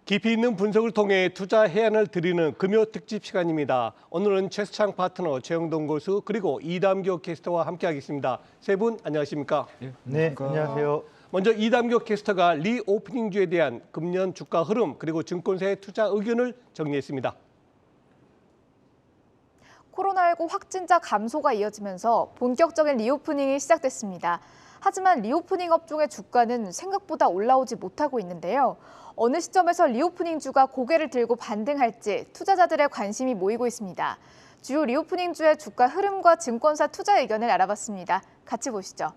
깊이 있는 분석을 통해 투자 해안을 드리는 금요 특집 시간입니다. 오늘은 최수창 파트너, 최영동 교수 그리고 이담교 캐스터와 함께하겠습니다. 세 분 안녕하십니까? 네, 안녕하세요. 먼저 이담교 캐스터가 리오프닝주에 대한 금년 주가 흐름 그리고 증권사의 투자 의견을 정리했습니다. 코로나19 확진자 감소가 이어지면서 본격적인 리오프닝이 시작됐습니다. 하지만 리오프닝 업종의 주가는 생각보다 올라오지 못하고 있는데요. 어느 시점에서 리오프닝주가 고개를 들고 반등할지 투자자들의 관심이 모이고 있습니다. 주요 리오프닝주의 주가 흐름과 증권사 투자 의견을 알아봤습니다. 같이 보시죠.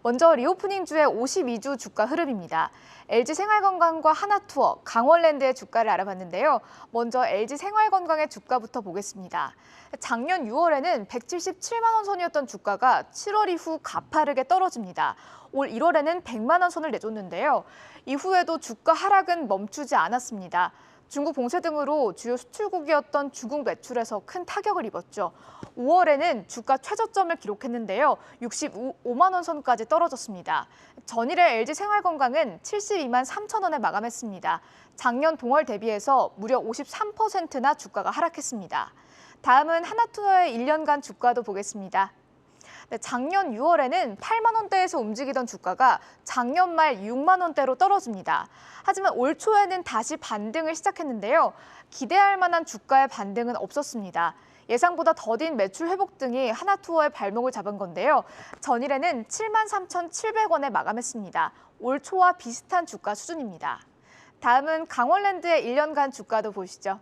먼저 리오프닝주의 52주 주가 흐름입니다. LG생활건강과 하나투어, 강원랜드의 주가를 알아봤는데요. 먼저 LG생활건강의 주가부터 보겠습니다. 작년 6월에는 177만 원 선이었던 주가가 7월 이후 가파르게 떨어집니다. 올 1월에는 100만 원 선을 내줬는데요. 이후에도 주가 하락은 멈추지 않았습니다. 중국 봉쇄 등으로 주요 수출국이었던 중국 매출에서 큰 타격을 입었죠. 5월에는 주가 최저점을 기록했는데요. 65만 원 선까지 떨어졌습니다. 전일의 LG생활건강은 72만 3천 원에 마감했습니다. 작년 동월 대비해서 무려 53%나 주가가 하락했습니다. 다음은 하나투어의 1년간 주가도 보겠습니다. 작년 6월에는 8만 원대에서 움직이던 주가가 작년 말 6만 원대로 떨어집니다. 하지만 올 초에는 다시 반등을 시작했는데요. 기대할 만한 주가의 반등은 없었습니다. 예상보다 더딘 매출 회복 등이 하나투어의 발목을 잡은 건데요. 전일에는 7만 3,700원에 마감했습니다. 올 초와 비슷한 주가 수준입니다. 다음은 강원랜드의 1년간 주가도 보시죠.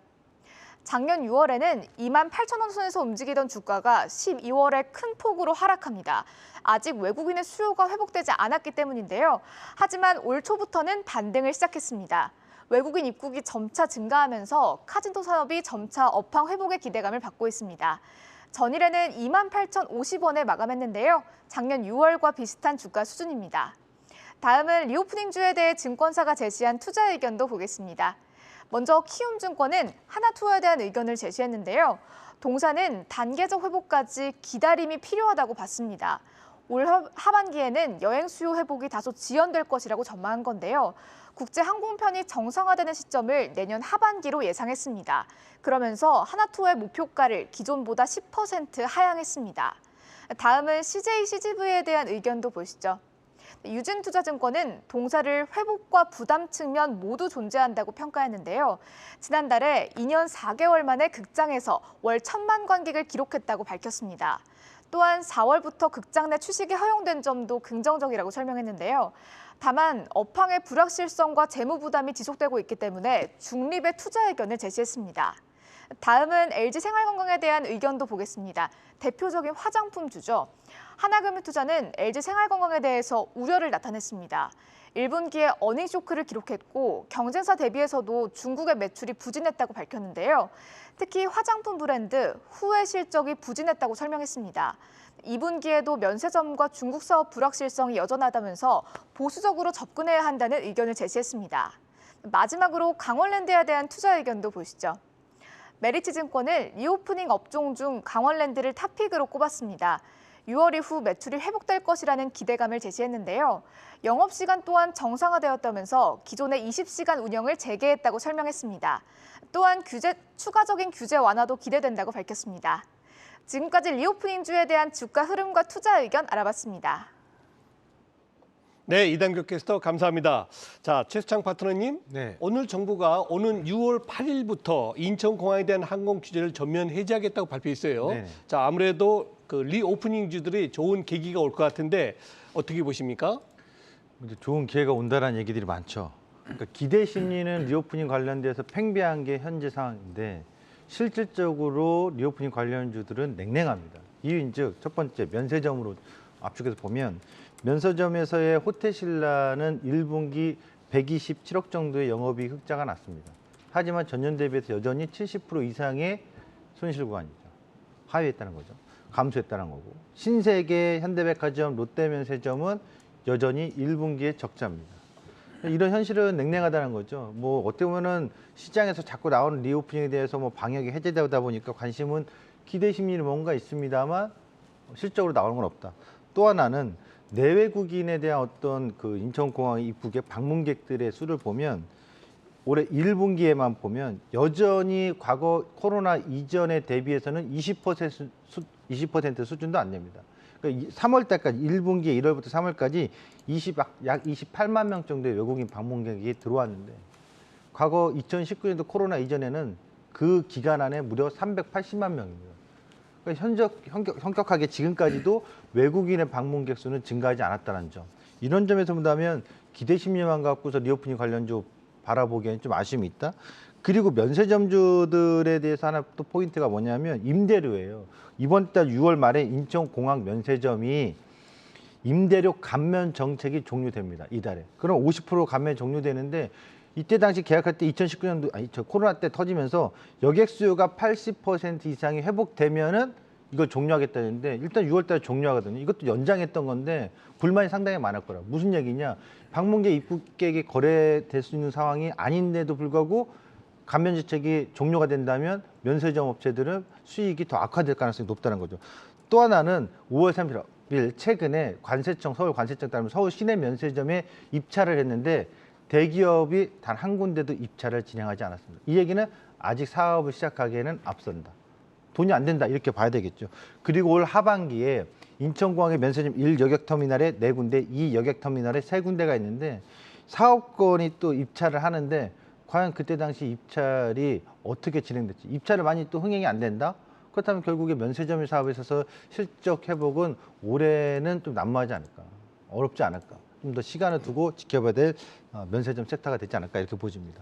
작년 6월에는 2만 8천 원 선에서 움직이던 주가가 12월에 큰 폭으로 하락합니다. 아직 외국인의 수요가 회복되지 않았기 때문인데요. 하지만 올 초부터는 반등을 시작했습니다. 외국인 입국이 점차 증가하면서 카지노 산업이 점차 업황 회복의 기대감을 받고 있습니다. 전일에는 2만 8,050원에 마감했는데요. 작년 6월과 비슷한 주가 수준입니다. 다음은 리오프닝주에 대해 증권사가 제시한 투자 의견도 보겠습니다. 먼저 키움증권은 하나투어에 대한 의견을 제시했는데요. 동사는 단계적 회복까지 기다림이 필요하다고 봤습니다. 올 하반기에는 여행 수요 회복이 다소 지연될 것이라고 전망한 건데요. 국제 항공편이 정상화되는 시점을 내년 하반기로 예상했습니다. 그러면서 하나투어의 목표가를 기존보다 10% 하향했습니다. 다음은 CJ CGV에 대한 의견도 보시죠. 유진투자증권은 동사를 회복과 부담 측면 모두 존재한다고 평가했는데요. 지난달에 2년 4개월 만에 극장에서 월 1,000만 관객을 기록했다고 밝혔습니다. 또한 4월부터 극장 내 취식이 허용된 점도 긍정적이라고 설명했는데요. 다만 업황의 불확실성과 재무 부담이 지속되고 있기 때문에 중립의 투자 의견을 제시했습니다. 다음은 LG생활건강에 대한 의견도 보겠습니다. 대표적인 화장품주죠. 하나금융투자는 LG생활건강에 대해서 우려를 나타냈습니다. 1분기에 어닝 쇼크를 기록했고 경쟁사 대비해서도 중국의 매출이 부진했다고 밝혔는데요. 특히 화장품 브랜드 후의 실적이 부진했다고 설명했습니다. 2분기에도 면세점과 중국 사업 불확실성이 여전하다면서 보수적으로 접근해야 한다는 의견을 제시했습니다. 마지막으로 강원랜드에 대한 투자 의견도 보시죠. 메리츠증권은 리오프닝 업종 중 강원랜드를 탑픽으로 꼽았습니다. 6월 이후 매출이 회복될 것이라는 기대감을 제시했는데요. 영업시간 또한 정상화되었다면서 기존의 20시간 운영을 재개했다고 설명했습니다. 또한 추가적인 규제 완화도 기대된다고 밝혔습니다. 지금까지 리오프닝주에 대한 주가 흐름과 투자 의견 알아봤습니다. 네, 이담교 캐스터 감사합니다. 자, 최수창 파트너님, 네. 오늘 정부가 오는 6월 8일부터 인천공항에 대한 항공 규제를 전면 해제하겠다고 발표했어요. 네. 자, 아무래도 그 리오프닝주들이 좋은 계기가 올 것 같은데 어떻게 보십니까? 좋은 기회가 온다는 얘기들이 많죠. 그러니까 기대 심리는 리오프닝 관련돼서 팽배한 게 현재 상황인데 실질적으로 리오프닝 관련주들은 냉랭합니다. 이유인즉 첫 번째 면세점으로 압축해서 보면 면세점에서의 호텔신라는 1분기 127억 정도의 영업이익 흑자가 났습니다. 하지만 전년 대비해서 여전히 70% 이상의 손실 구간이죠. 하회했다는 거죠. 감소했다는 거고. 신세계, 현대백화점, 롯데면세점은 여전히 1분기에 적자입니다. 이런 현실은 냉랭하다는 거죠. 뭐 어떻게 보면은 시장에서 자꾸 나오는 리오프닝에 대해서 뭐 방역이 해제되다 보니까 관심은 기대 심리는 뭔가 있습니다만 실적으로 나오는 건 없다. 또 하나는 내외국인에 대한 어떤 그 인천공항 입국의 방문객들의 수를 보면 올해 1분기에만 보면 여전히 과거 코로나 이전에 대비해서는 20% 수준도 안 됩니다. 그러니까 3월 달까지 1분기 1월부터 3월까지 약 28만 명 정도의 외국인 방문객이 들어왔는데 과거 2019년도 코로나 이전에는 그 기간 안에 무려 380만 명입니다. 그러니까 현격하게 지금까지도 외국인의 방문객 수는 증가하지 않았다는 점. 이런 점에서 본다면 기대 심리만 갖고서 리오프닝 관련주 바라보기에는 좀 아쉬움이 있다. 그리고 면세점주들에 대해서 하나 또 포인트가 뭐냐면 임대료예요. 이번 달 6월 말에 인천공항 면세점이 임대료 감면 정책이 종료됩니다. 이달에. 그럼 50% 감면 종료되는데 이때 당시 계약할 때 2019년도 코로나 때 터지면서 여객 수요가 80% 이상이 회복되면은 이걸 종료하겠다는데 일단 6월 달에 종료하거든요. 이것도 연장했던 건데 불만이 상당히 많을 거라. 무슨 얘기냐? 방문객 입국객이 거래될 수 있는 상황이 아닌데도 불구하고 감면 정책이 종료가 된다면 면세점 업체들은 수익이 더 악화될 가능성이 높다는 거죠. 또 하나는 5월 30일 최근에 관세청 서울 관세청 따르면 서울 시내 면세점에 입찰을 했는데 대기업이 단 한 군데도 입찰을 진행하지 않았습니다. 이 얘기는 아직 사업을 시작하기에는 앞선다. 돈이 안 된다 이렇게 봐야 되겠죠. 그리고 올 하반기에 인천공항의 면세점 1여객터미널에 4군데, 2여객터미널에 3군데가 있는데 사업권이 또 입찰을 하는데 과연 그때 당시 입찰이 어떻게 진행됐지? 입찰을 많이 또 흥행이 안 된다? 그렇다면 결국에 면세점 사업에 있어서 실적 회복은 올해는 좀 난무하지 않을까? 어렵지 않을까? 좀 더 시간을 두고 지켜봐야 될 면세점 섹터가 되지 않을까 이렇게 보집니다.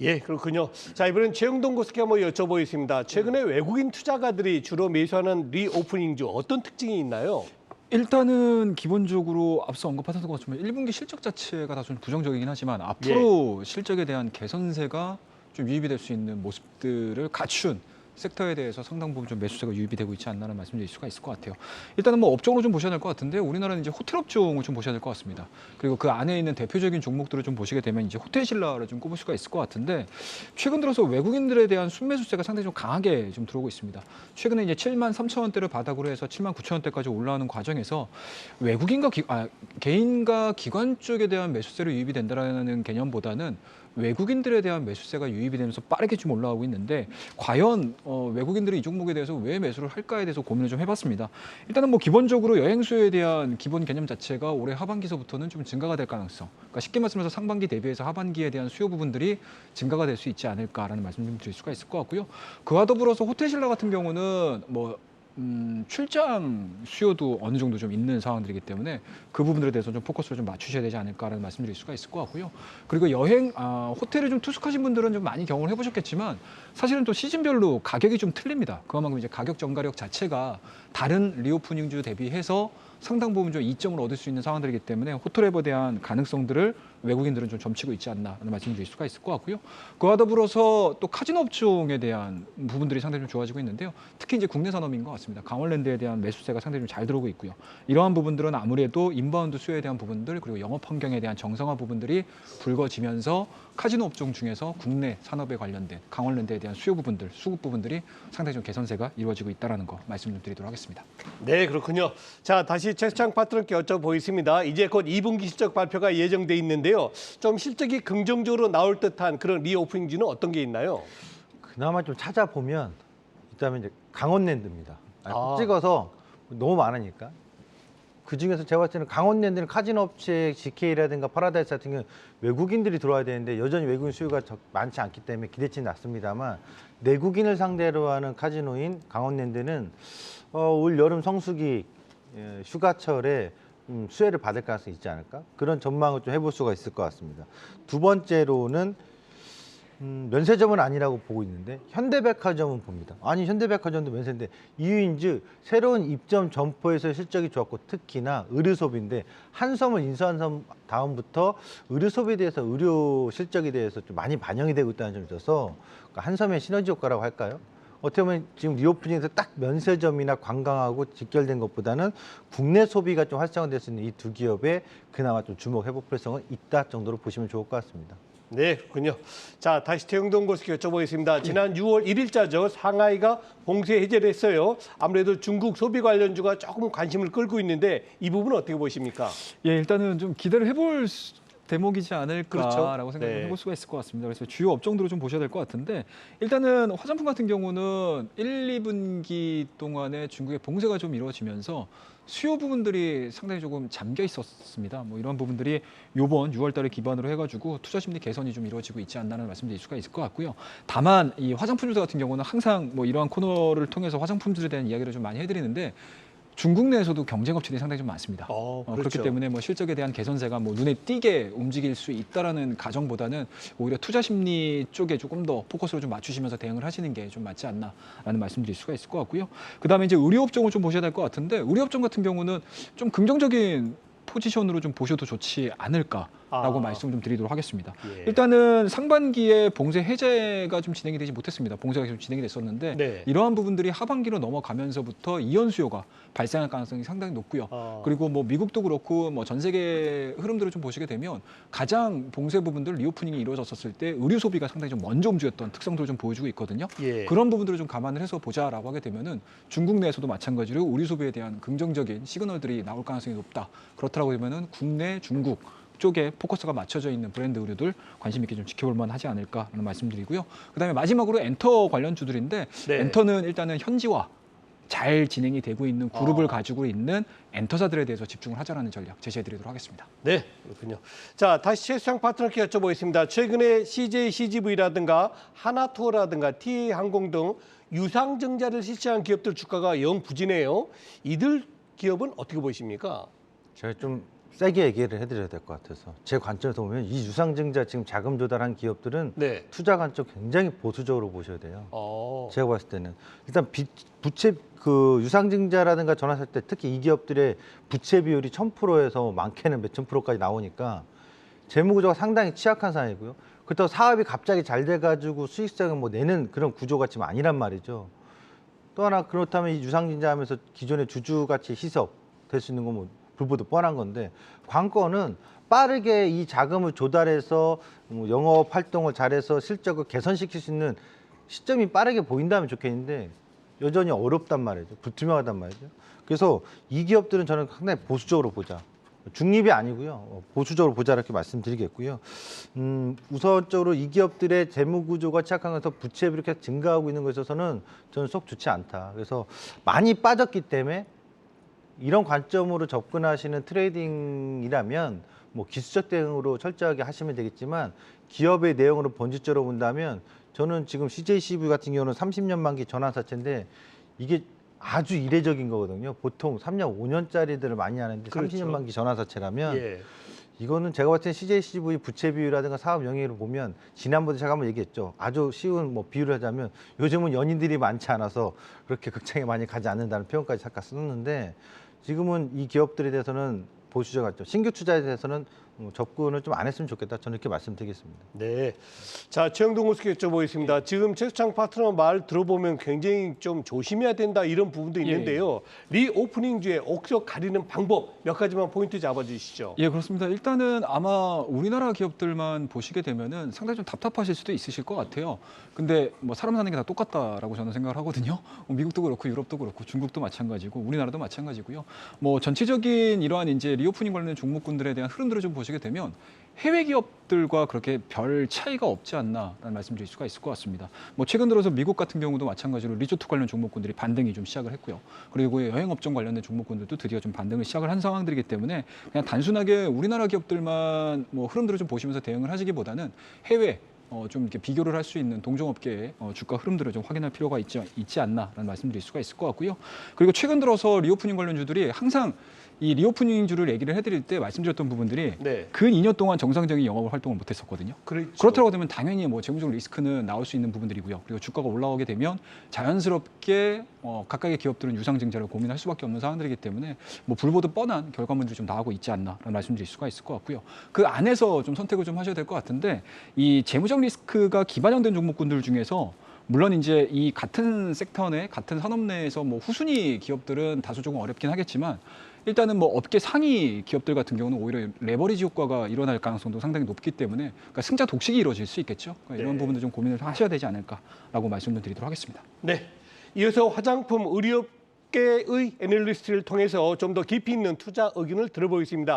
예, 그렇군요. 자, 이번엔 최영동 교수께 한번 여쭤보겠습니다. 최근에 외국인 투자가들이 주로 매수하는 리오프닝주 어떤 특징이 있나요? 일단은 기본적으로 앞서 언급하셨던 것처럼 1분기 실적 자체가 다 좀 부정적이긴 하지만 앞으로 실적에 대한 개선세가 좀 유입이 될 수 있는 모습들을 갖춘 섹터에 대해서 상당 부분 좀 매수세가 유입이 되고 있지 않나는 말씀드릴 수가 있을 것 같아요. 일단은 뭐 업종으로 좀 보셔야 될 것 같은데 우리나라는 이제 호텔 업종을 좀 보셔야 될 것 같습니다. 그리고 그 안에 있는 대표적인 종목들을 좀 보시게 되면 이제 호텔신라를 좀 꼽을 수가 있을 것 같은데 최근 들어서 외국인들에 대한 순매수세가 상당히 좀 강하게 좀 들어오고 있습니다. 최근에 이제 7만 3천 원대를 바닥으로 해서 7만 9천 원대까지 올라오는 과정에서 외국인과 개인과 기관 쪽에 대한 매수세로 유입이 된다라는 개념보다는 외국인들에 대한 매수세가 유입이 되면서 빠르게 좀 올라가고 있는데 과연 외국인들이 이 종목에 대해서 왜 매수를 할까에 대해서 고민을 좀 해봤습니다. 일단은 뭐 기본적으로 여행 수요에 대한 기본 개념 자체가 올해 하반기서부터는 좀 증가가 될 가능성. 그러니까 쉽게 말씀해서 상반기 대비해서 하반기에 대한 수요 부분들이 증가가 될 수 있지 않을까라는 말씀 좀 드릴 수가 있을 것 같고요. 그와 더불어서 호텔신라 같은 경우는 뭐 출장 수요도 어느 정도 좀 있는 상황들이기 때문에 그 부분들에 대해서 좀 포커스를 좀 맞추셔야 되지 않을까라는 말씀드릴 수가 있을 것 같고요. 그리고 호텔에 좀 투숙하신 분들은 좀 많이 경험을 해보셨겠지만 사실은 또 시즌별로 가격이 좀 틀립니다. 그만큼 이제 가격 전가력 자체가 다른 리오프닝주 대비해서 상당 부분 좀 이점을 얻을 수 있는 상황들이기 때문에 호텔앱에 대한 가능성들을 외국인들은 좀 점치고 있지 않나 하는 말씀을 드릴 수가 있을 것 같고요. 그와 더불어서 또 카지노 업종에 대한 부분들이 상당히 좀 좋아지고 있는데요. 특히 이제 국내 산업인 것 같습니다. 강원랜드에 대한 매수세가 상당히 좀 잘 들어오고 있고요. 이러한 부분들은 아무래도 인바운드 수요에 대한 부분들 그리고 영업 환경에 대한 정상화 부분들이 불거지면서 카지노 업종 중에서 국내 산업에 관련된 강원랜드에 대한 수요 부분들, 수급 부분들이 상당히 좀 개선세가 이루어지고 있다는 거 말씀 좀 드리도록 하겠습니다. 네, 그렇군요. 자, 다시 최수창 파트너께 여쭤보겠습니다. 이제 곧 2분기 실적 발표가 예정돼 있는데요. 좀 실적이 긍정적으로 나올 듯한 그런 리오프닝주는 어떤 게 있나요? 그나마 좀 찾아보면 일단은 이제 강원랜드입니다. 아. 찍어서 너무 많으니까. 그 중에서 제가 봤을 때는 강원랜드는 카지노 업체 GK라든가 파라다이스 같은 경우는 외국인들이 들어와야 되는데 여전히 외국인 수요가 많지 않기 때문에 기대치는 낮습니다만 내국인을 상대로 하는 카지노인 강원랜드는 올 여름 성수기 휴가철에 수혜를 받을 가능성이 있지 않을까? 그런 전망을 좀 해볼 수가 있을 것 같습니다. 두 번째로는 면세점은 아니라고 보고 있는데 현대백화점은 봅니다. 아니 현대백화점도 면세인데 이유인즉 새로운 입점 점포에서 실적이 좋았고 특히나 의류소비인데 한섬을 인수한 다음부터 의류소비에 대해서 의료 실적에 대해서 좀 많이 반영이 되고 있다는 점이 있어서 한섬의 시너지 효과라고 할까요? 어떻게 보면 지금 리오프닝에서 딱 면세점이나 관광하고 직결된 것보다는 국내 소비가 좀 활성화될 수 있는 이 두 기업에 그나마 좀 주목해볼 필요성은 있다 정도로 보시면 좋을 것 같습니다. 네, 그렇군요. 자, 다시 최영동 교수께 여쭤보겠습니다. 지난 6월 1일자죠. 상하이가 봉쇄 해제를 했어요. 아무래도 중국 소비 관련주가 조금 관심을 끌고 있는데 이 부분은 어떻게 보십니까? 예, 일단은 좀 기대를 해볼 대목이지 않을까라고 그렇죠. 생각을 네. 해볼 수가 있을 것 같습니다. 그래서 주요 업종들을 좀 보셔야 될 것 같은데 일단은 화장품 같은 경우는 1, 2분기 동안에 중국의 봉쇄가 좀 이루어지면서 수요 부분들이 상당히 조금 잠겨 있었습니다. 뭐 이런 부분들이 이번 6월달을 기반으로 해가지고 투자 심리 개선이 좀 이루어지고 있지 않나는 말씀드릴 수가 있을 것 같고요. 다만 이 화장품 주사 같은 경우는 항상 뭐 이러한 코너를 통해서 화장품들에 대한 이야기를 좀 많이 해드리는데 중국 내에서도 경쟁 업체들이 상당히 좀 많습니다. 그렇죠. 그렇기 때문에 뭐 실적에 대한 개선세가 뭐 눈에 띄게 움직일 수 있다라는 가정보다는 오히려 투자 심리 쪽에 조금 더 포커스를 좀 맞추시면서 대응을 하시는 게 좀 맞지 않나라는 말씀드릴 수가 있을 것 같고요. 그다음에 이제 의료 업종을 좀 보셔야 될 것 같은데 의료 업종 같은 경우는 좀 긍정적인 포지션으로 좀 보셔도 좋지 않을까라고 말씀 좀 드리도록 하겠습니다. 예. 일단은 상반기에 봉쇄 해제가 좀 진행이 되지 못했습니다. 봉쇄가 좀 진행이 됐었는데 네. 이러한 부분들이 하반기로 넘어가면서부터 이연 수요가 발생할 가능성이 상당히 높고요. 그리고 뭐 미국도 그렇고 뭐 전 세계 흐름들을 좀 보시게 되면 가장 봉쇄 부분들 리오프닝이 이루어졌었을 때 의료 소비가 상당히 좀 먼저 움직였던 특성들을 좀 보여주고 있거든요. 예. 그런 부분들을 좀 감안을 해서 보자라고 하게 되면은 중국 내에서도 마찬가지로 의료 소비에 대한 긍정적인 시그널들이 나올 가능성이 높다. 그렇다고 하면은 국내, 중국 쪽에 포커스가 맞춰져 있는 브랜드 의류들 관심 있게 좀 지켜볼 만하지 않을까라는 말씀드리고요. 그다음에 마지막으로 엔터 관련주들인데 네. 엔터는 일단은 현지화 잘 진행이 되고 있는 그룹을 가지고 있는 엔터사들에 대해서 집중을 하자라는 전략 제시해드리도록 하겠습니다. 네, 그렇군요. 자, 다시 최수장 파트너께 여쭤보겠습니다. 최근에 CJ CGV라든가 하나투어라든가 TA항공 등 유상증자를 실시한 기업들 주가가 영 부진해요. 이들 기업은 어떻게 보십니까? 제가 좀 세게 얘기를 해드려야 될 것 같아서 제 관점에서 보면 이 유상증자 지금 자금 조달한 기업들은 네. 투자 관점 굉장히 보수적으로 보셔야 돼요. 어. 제가 봤을 때는 일단 부채 그 유상증자라든가 전환할 때 특히 이 기업들의 부채 비율이 1000%에서 많게는 몇천 프로까지 나오니까 재무구조가 상당히 취약한 상황이고요. 그렇다고 사업이 갑자기 잘 돼가지고 수익성을 뭐 내는 그런 구조가 지금 아니란 말이죠. 또 하나 그렇다면 이 유상증자하면서 기존의 주주가치 희석 될 수 있는 건 뭐 불보듯 뻔한 건데 관건은 빠르게 이 자금을 조달해서 영업 활동을 잘해서 실적을 개선시킬 수 있는 시점이 빠르게 보인다면 좋겠는데 여전히 어렵단 말이죠. 불투명하단 말이죠. 그래서 이 기업들은 저는 상당히 보수적으로 보자. 중립이 아니고요. 보수적으로 보자 이렇게 말씀드리겠고요. 우선적으로 이 기업들의 재무 구조가 취약한 것에서 부채비 이렇게 증가하고 있는 것에 있어서는 저는 속 좋지 않다. 그래서 많이 빠졌기 때문에 이런 관점으로 접근하시는 트레이딩이라면 뭐 기술적 대응으로 철저하게 하시면 되겠지만 기업의 내용으로 본질적으로 본다면 저는 지금 CJCV 같은 경우는 30년 만기 전환사채인데 이게 아주 이례적인 거거든요. 보통 3년, 5년짜리들을 많이 하는데 그렇죠. 30년 만기 전환사채라면 예. 이거는 제가 봤을 때 CJCV 부채 비율이라든가 사업 영역으로 보면 지난번에 제가 한번 얘기했죠. 아주 쉬운 뭐 비유를 하자면 요즘은 연인들이 많지 않아서 그렇게 극장에 많이 가지 않는다는 표현까지 잠깐 썼는데 지금은 이 기업들에 대해서는 보수적 같죠. 신규 투자에 대해서는 접근을 좀 안 했으면 좋겠다. 저는 이렇게 말씀드리겠습니다. 네. 자, 최영동 교수께 여쭤보겠습니다. 지금 최수창 파트너 말 들어보면 굉장히 좀 조심해야 된다 이런 부분도 있는데요. 리오프닝주에 옥석 가리는 방법 몇 가지만 포인트 잡아주시죠. 예, 그렇습니다. 일단은 아마 우리나라 기업들만 보시게 되면은 상당히 좀 답답하실 수도 있으실 것 같아요. 근데 뭐 사람 사는 게 다 똑같다라고 저는 생각을 하거든요. 미국도 그렇고 유럽도 그렇고 중국도 마찬가지고 우리나라도 마찬가지고요. 뭐 전체적인 이러한 이제 리오프닝 관련 종목군들에 대한 흐름들을 좀 보시게 되면 해외 기업들과 그렇게 별 차이가 없지 않나라는 말씀드릴 수가 있을 것 같습니다. 뭐 최근 들어서 미국 같은 경우도 마찬가지로 리조트 관련 종목군들이 반등이 좀 시작을 했고요. 그리고 여행업종 관련된 종목군들도 드디어 좀 반등을 시작을 한 상황들이기 때문에 그냥 단순하게 우리나라 기업들만 뭐 흐름들을 좀 보시면서 대응을 하시기보다는 해외 좀 이렇게 비교를 할 수 있는 동종업계의 주가 흐름들을 좀 확인할 필요가 있지 않나라는 말씀드릴 수가 있을 것 같고요. 그리고 최근 들어서 리오프닝 관련주들이 항상 이 리오프닝주를 얘기를 해드릴 때 말씀드렸던 부분들이 네. 근 2년 동안 정상적인 영업을 활동을 못했었거든요. 그렇죠. 그렇다고 되면 당연히 뭐 재무적 리스크는 나올 수 있는 부분들이고요. 그리고 주가가 올라오게 되면 자연스럽게 각각의 기업들은 유상증자를 고민할 수밖에 없는 상황들이기 때문에 뭐 불보듯 뻔한 결과물들이 좀 나오고 있지 않나라는 말씀드릴 수가 있을 것 같고요. 그 안에서 좀 선택을 좀 하셔야 될 것 같은데 이 재무적 리스크가 기반영된 종목군들 중에서 물론 이제 이 같은 섹터 내 같은 산업 내에서 뭐 후순위 기업들은 다소 조금 어렵긴 하겠지만 일단은 뭐 업계 상위 기업들 같은 경우는 오히려 레버리지 효과가 일어날 가능성도 상당히 높기 때문에 그러니까 승자 독식이 이루어질 수 있겠죠. 그러니까 이런 네. 부분도 좀 고민을 하셔야 되지 않을까라고 말씀을 드리도록 하겠습니다. 네. 이어서 화장품 의료업계의 애널리스트를 통해서 좀 더 깊이 있는 투자 의견을 들어보겠습니다.